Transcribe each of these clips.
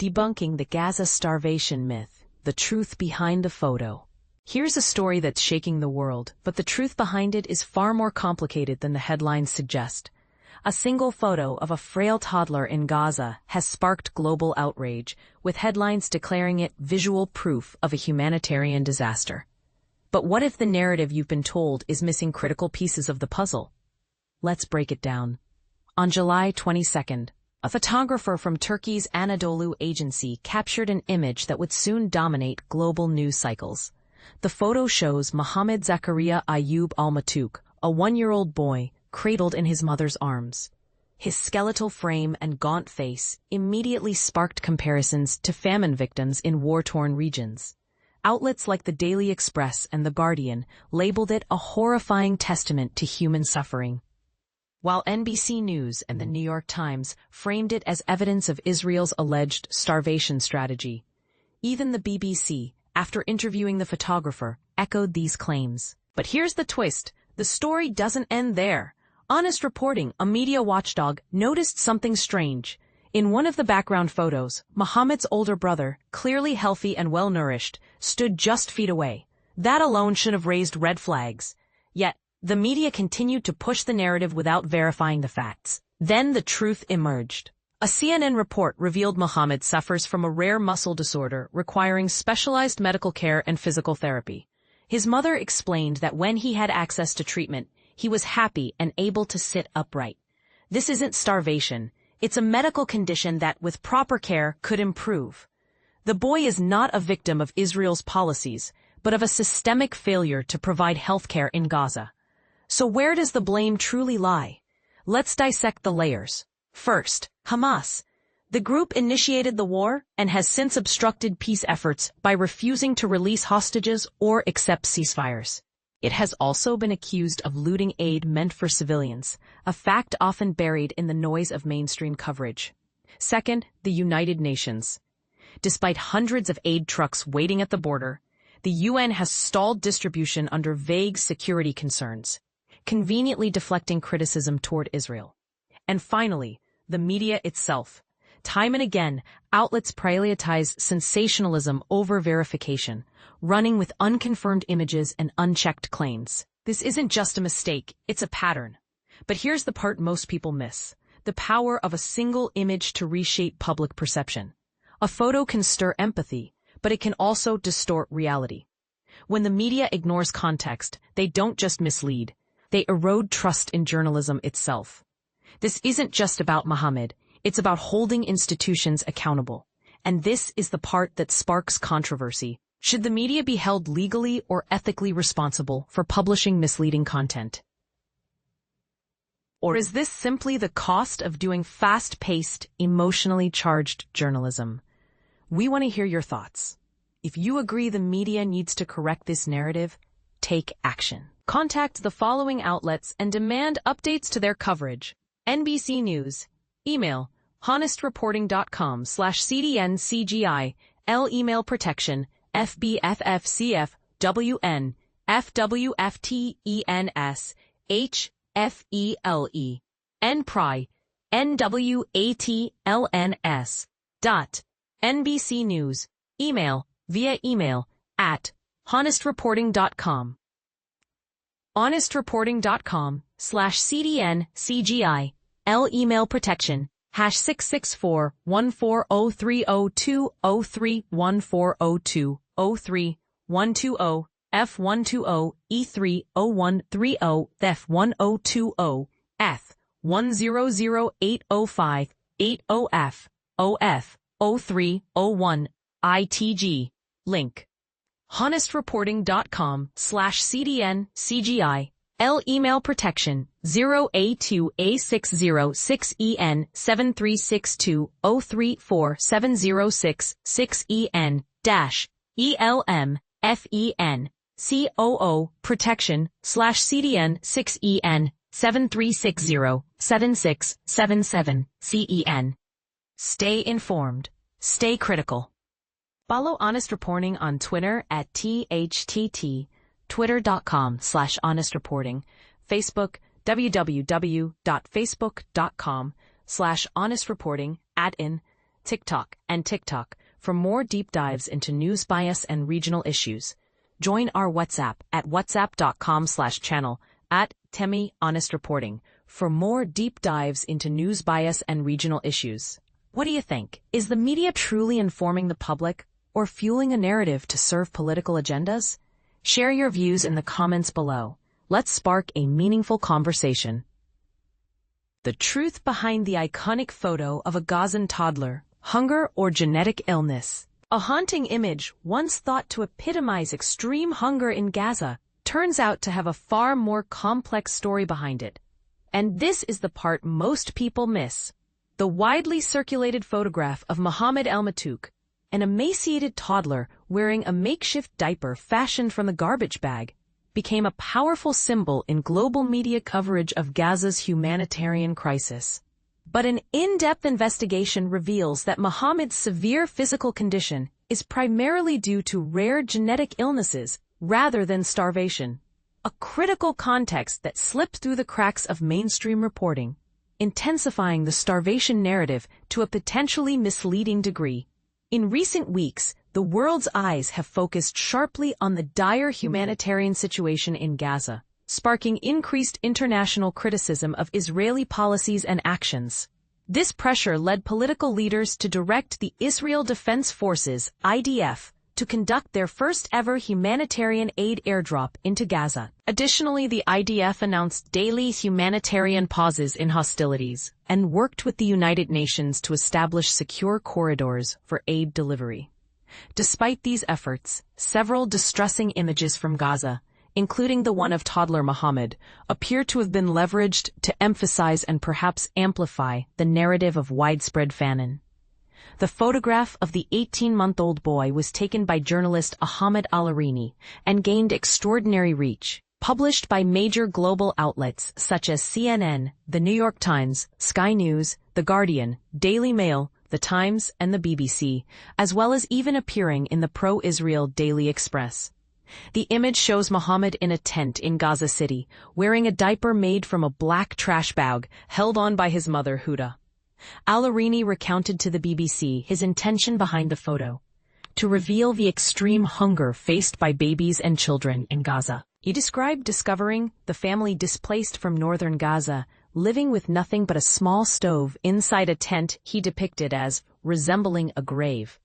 Debunking the Gaza Starvation Myth, the truth behind the photo. Here's a story that's shaking the world, but the truth behind it is far more complicated than the headlines suggest. A single photo of a frail toddler in Gaza has sparked global outrage, with headlines declaring it visual proof of a humanitarian disaster. But what if the narrative you've been told is missing critical pieces of the puzzle? Let's break it down. On July 22nd, a photographer from Turkey's Anadolu agency captured an image that would soon dominate global news cycles. The photo shows Mohammed Zakaria Ayub al-Matouq, a one-year-old boy, cradled in his mother's arms. His skeletal frame and gaunt face immediately sparked comparisons to famine victims in war-torn regions. Outlets like the Daily Express and The Guardian labeled it a horrifying testament to human suffering, while NBC News and the New York Times framed it as evidence of Israel's alleged starvation strategy. Even the BBC, after interviewing the photographer, echoed these claims. But here's the twist. The story doesn't end there. Honest Reporting, a media watchdog, noticed something strange. In one of the background photos, Mohammed's older brother, clearly healthy and well-nourished, stood just feet away. That alone should have raised red flags. Yet, the media continued to push the narrative without verifying the facts. Then the truth emerged. A CNN report revealed Mohammed suffers from a rare muscle disorder requiring specialized medical care and physical therapy. His mother explained that when he had access to treatment, he was happy and able to sit upright. This isn't starvation. It's a medical condition that, with proper care, could improve. The boy is not a victim of Israel's policies, but of a systemic failure to provide health care in Gaza. So where does the blame truly lie? Let's dissect the layers. First, Hamas. The group initiated the war and has since obstructed peace efforts by refusing to release hostages or accept ceasefires. It has also been accused of looting aid meant for civilians, a fact often buried in the noise of mainstream coverage. Second, the United Nations. Despite hundreds of aid trucks waiting at the border, the UN has stalled distribution under vague security concerns, conveniently deflecting criticism toward Israel. And finally, the media itself. Time and again, outlets prioritize sensationalism over verification, running with unconfirmed images and unchecked claims. This isn't just a mistake, it's a pattern. But here's the part most people miss: the power of a single image to reshape public perception. A photo can stir empathy, but it can also distort reality. When the media ignores context, they don't just mislead, they erode trust in journalism itself. This isn't just about Mohammed, it's about holding institutions accountable. And this is the part that sparks controversy. Should the media be held legally or ethically responsible for publishing misleading content? Or is this simply the cost of doing fast-paced, emotionally charged journalism? We want to hear your thoughts. If you agree the media needs to correct this narrative, take action. Contact the following outlets and demand updates to their coverage. NBC News. Email honestreporting.com/cdncgi. Email protection FBFFCFWN FWFTENS HFELE NPRI NWATLNS. NBC News. Email via email at honestreporting.com. honestreporting.com/cdncgi. Email protection #66414020314020312 F120 E30130 F1020 F100805 80F OF 0301 ITG. Link. honestreporting.com/cdncgi. Email protection 0A2A606EN 73620347066 EN FEN COO protection/CDN6EN 73607677 CEN. Stay informed. Stay critical. Follow Honest Reporting on Twitter at THTT, twitter.com/honestreporting, Facebook, www.facebook.com/honestreporting, @in, TikTok, and TikTok for more deep dives into news bias and regional issues. Join our WhatsApp at whatsapp.com/channel @TemiHonestReporting for more deep dives into news bias and regional issues. What do you think? Is the media truly informing the public or fueling a narrative to serve political agendas? Share your views in the comments below. Let's spark a meaningful conversation. The truth behind the iconic photo of a Gazan toddler, hunger or genetic illness. A haunting image once thought to epitomize extreme hunger in Gaza turns out to have a far more complex story behind it. And this is the part most people miss. The widely circulated photograph of Mohammed al-Matouq, an emaciated toddler wearing a makeshift diaper fashioned from the garbage bag, became a powerful symbol in global media coverage of Gaza's humanitarian crisis. But an in-depth investigation reveals that Mohammed's severe physical condition is primarily due to rare genetic illnesses rather than starvation, a critical context that slipped through the cracks of mainstream reporting, intensifying the starvation narrative to a potentially misleading degree. In recent weeks, the world's eyes have focused sharply on the dire humanitarian situation in Gaza, sparking increased international criticism of Israeli policies and actions. This pressure led political leaders to direct the Israel Defense Forces, IDF, to conduct their first-ever humanitarian aid airdrop into Gaza. Additionally, the IDF announced daily humanitarian pauses in hostilities and worked with the United Nations to establish secure corridors for aid delivery. Despite these efforts, several distressing images from Gaza, including the one of toddler Mohammed, appear to have been leveraged to emphasize and perhaps amplify the narrative of widespread famine. The photograph of the 18-month-old boy was taken by journalist Ahmed al-Arini and gained extraordinary reach. Published by major global outlets such as CNN, The New York Times, Sky News, The Guardian, Daily Mail, The Times, and the BBC, as well as even appearing in the pro-Israel Daily Express. The image shows Mohammed in a tent in Gaza City, wearing a diaper made from a black trash bag held on by his mother, Huda. Al-Arini recounted to the BBC his intention behind the photo: to reveal the extreme hunger faced by babies and children in Gaza. He described discovering the family displaced from northern Gaza, living with nothing but a small stove inside a tent he depicted as resembling a grave.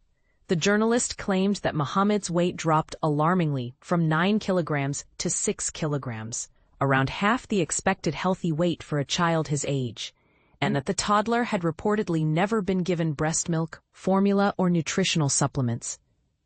The journalist claimed that Mohammed's weight dropped alarmingly from 9 kilograms to 6 kilograms, around half the expected healthy weight for a child his age, and that the toddler had reportedly never been given breast milk, formula, or nutritional supplements.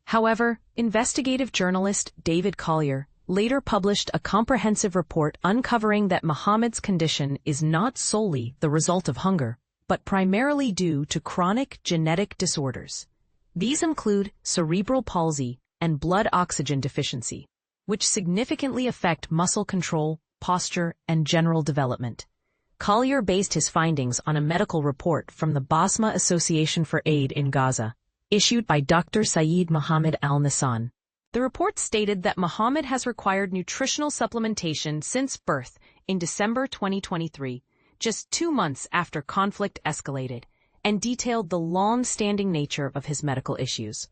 However, investigative journalist David Collier later published a comprehensive report uncovering that Mohammed's condition is not solely the result of hunger, but primarily due to chronic genetic disorders. These include cerebral palsy and blood oxygen deficiency, which significantly affect muscle control, posture, and general development. Collier based his findings on a medical report from the Basma Association for Aid in Gaza, issued by Dr. Saeed Mohammed al-Nassan. The report stated that Mohammed has required nutritional supplementation since birth in December 2023, just 2 months after conflict escalated, and detailed the long-standing nature of his medical issues.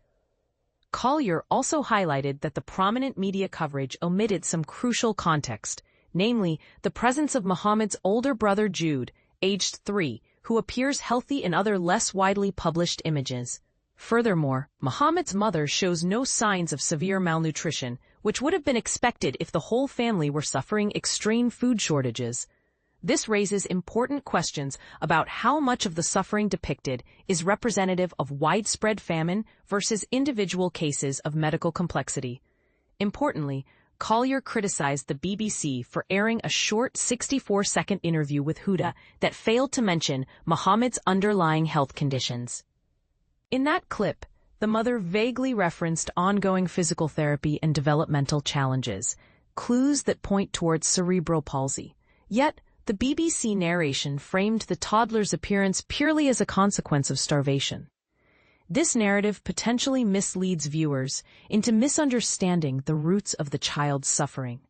Collier also highlighted that the prominent media coverage omitted some crucial context, namely the presence of Mohammed's older brother Jude, aged 3, who appears healthy in other less widely published images. Furthermore, Mohammed's mother shows no signs of severe malnutrition, which would have been expected if the whole family were suffering extreme food shortages. This raises important questions about how much of the suffering depicted is representative of widespread famine versus individual cases of medical complexity. Importantly, Collier criticized the BBC for airing a short 64-second interview with Huda that failed to mention Mohammed's underlying health conditions. In that clip, the mother vaguely referenced ongoing physical therapy and developmental challenges, clues that point towards cerebral palsy. Yet, the BBC narration framed the toddler's appearance purely as a consequence of starvation. This narrative potentially misleads viewers into misunderstanding the roots of the child's suffering.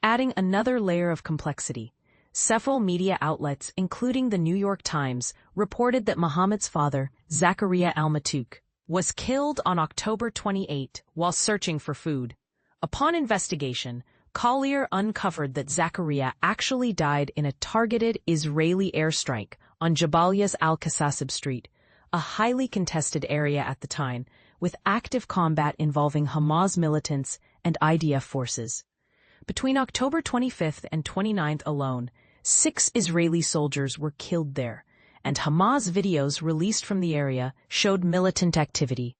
Adding another layer of complexity, several media outlets, including the New York Times, reported that Muhammad's father, Zakaria al-Matouq, was killed on October 28 while searching for food. Upon investigation, Collier uncovered that Zakaria actually died in a targeted Israeli airstrike on Jabalia's Al-Qasasib Street, a highly contested area at the time, with active combat involving Hamas militants and IDF forces. Between October 25 and 29 alone, 6 Israeli soldiers were killed there, and Hamas videos released from the area showed militant activity.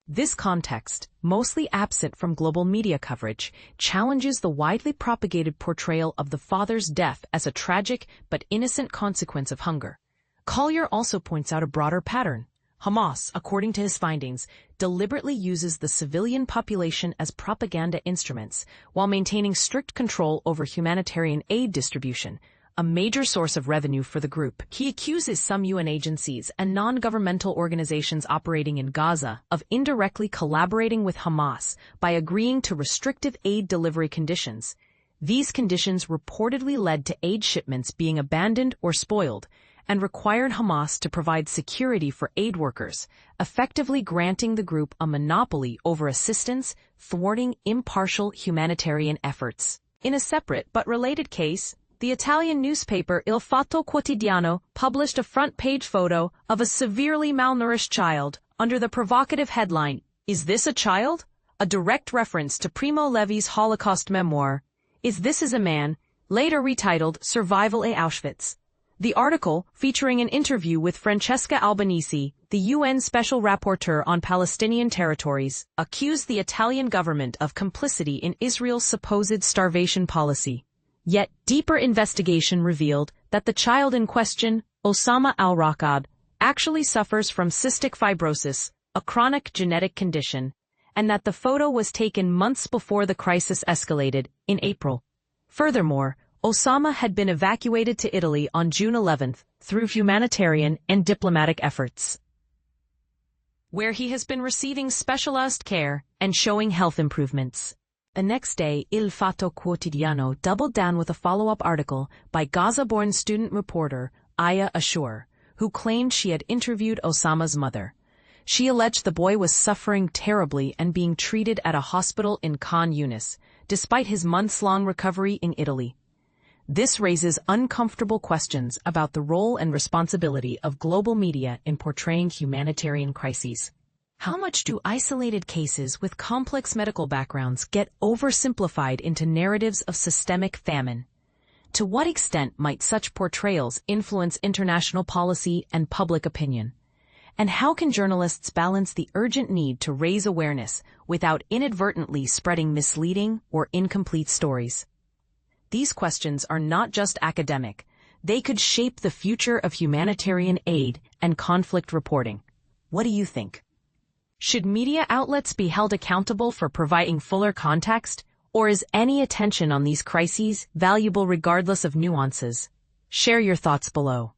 This context, mostly absent from global media coverage, challenges the widely propagated portrayal of the father's death as a tragic but innocent consequence of hunger. Collier also points out a broader pattern. Hamas, according to his findings, deliberately uses the civilian population as propaganda instruments while maintaining strict control over humanitarian aid distribution, a major source of revenue for the group. He accuses some UN agencies and non-governmental organizations operating in Gaza of indirectly collaborating with Hamas by agreeing to restrictive aid delivery conditions. These conditions reportedly led to aid shipments being abandoned or spoiled, and required Hamas to provide security for aid workers, effectively granting the group a monopoly over assistance, thwarting impartial humanitarian efforts. In a separate but related case, the Italian newspaper Il Fatto Quotidiano published a front-page photo of a severely malnourished child under the provocative headline, "Is this a child?" A direct reference to Primo Levi's Holocaust memoir, Is This Is a Man?, later retitled Survival at Auschwitz. The article, featuring an interview with Francesca Albanese, the UN Special Rapporteur on Palestinian territories, accused the Italian government of complicity in Israel's supposed starvation policy. Yet, deeper investigation revealed that the child in question, Osama al-Raqad, actually suffers from cystic fibrosis, a chronic genetic condition, and that the photo was taken months before the crisis escalated, in April. Furthermore, Osama had been evacuated to Italy on June 11 through humanitarian and diplomatic efforts, where he has been receiving specialized care and showing health improvements. The next day, Il Fatto Quotidiano doubled down with a follow-up article by Gaza-born student reporter Aya Ashur, who claimed she had interviewed Osama's mother. She alleged the boy was suffering terribly and being treated at a hospital in Khan Yunis, despite his months-long recovery in Italy. This raises uncomfortable questions about the role and responsibility of global media in portraying humanitarian crises. How much do isolated cases with complex medical backgrounds get oversimplified into narratives of systemic famine? To what extent might such portrayals influence international policy and public opinion? And how can journalists balance the urgent need to raise awareness without inadvertently spreading misleading or incomplete stories? These questions are not just academic. They could shape the future of humanitarian aid and conflict reporting. What do you think? Should media outlets be held accountable for providing fuller context, or is any attention on these crises valuable regardless of nuances? Share your thoughts below.